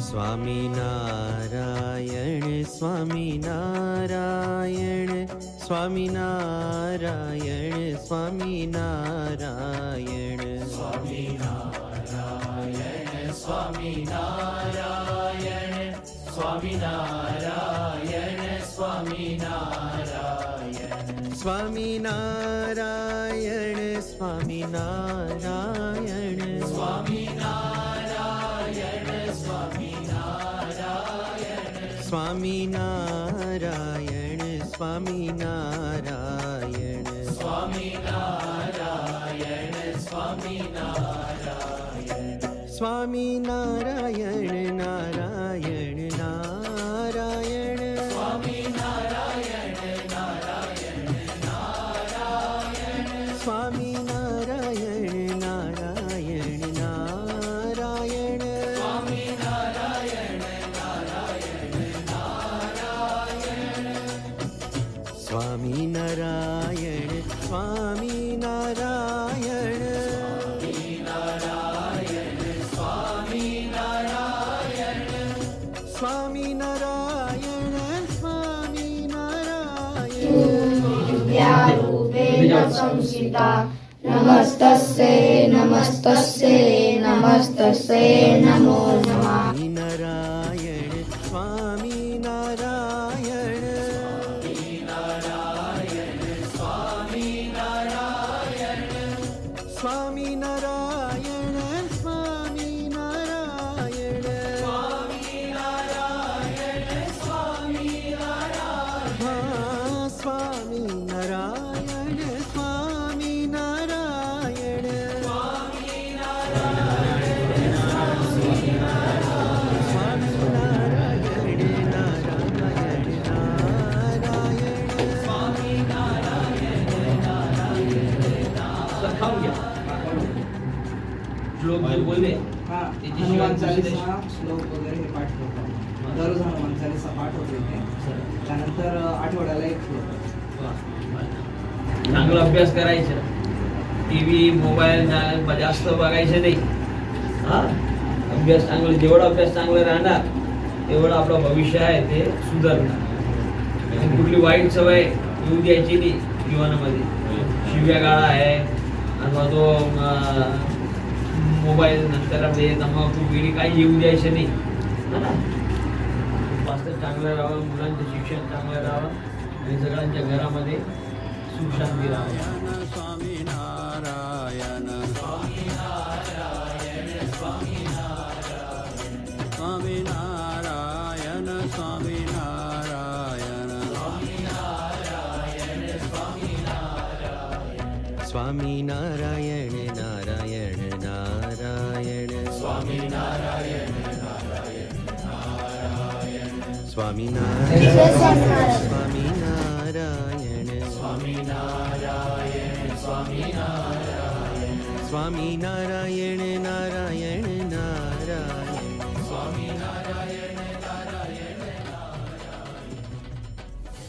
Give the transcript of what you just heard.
स्वामीनारायण स्वामीनारायण स्वामीनारायण स्वामीनारायण स्वामीनारायण स्वामीनारायण स्वामीनारायण स्वामीनारायण स्वामीनारायण स्वामीनारायण स्वामीनारायण स्वामीनारायण स्वामीनारायण स्वामीनारायण स्वामीनारायण स्वामीनारायण स्वामीनारायण नारायण नारायण स्वामीनारायण नारायण नारायण स्वामीनारायण नारायण नारायण स्वामीनारायण नारायण नारायण स्वामीनारायण स्वामीनारायण स्वामीनारायण स्वामीनारायण विद्यारूपेण संस्थिता नमस्तस्यै नमस्तस्यै नमस्तस्यै नमो नमः। स्वामीनारायण स्वामीनारायण स्वामीनारायण स्वामीनारायण स्वामीनारायण स्वामीनारायण श्लोक बोलले हनुमान चालीसा श्लोक वगैरे हे पाठ करतो. दररोज हनुमान चालीसा पाठ होते ते. त्यानंतर आठवड्याला एक श्लोक. चांगला अभ्यास करायचा. टीव्ही मोबाईल जास्त बघायचं नाही. हा अभ्यास चांगला, जेवढा अभ्यास चांगला राहणार तेवढं आपलं भविष्य आहे ते सुधारणार. आणि कुठली वाईट सवय येऊ द्यायची नाही जीवनामध्ये. शिव्या गाळा आहे अथवा तो मोबाईल नंतर तंबाखू बिडी काही येऊ द्यायचं नाही. स्वास्थ्य चांगलं राहावं, मुलांचं शिक्षण चांगलं राहावं आणि सगळ्यांच्या घरामध्ये सुख शांती राहावं. स्वामीनारायण स्वामीनारायण स्वामीनारायण स्वामीनारायण स्वामीनारायण नारायण नारायण स्वामीनारायण नारायण नारायण स्वामीनारायण स्वामीनारायण स्वामीनारायण स्वामीनारायण नारायण नारायण स्वामीनारायण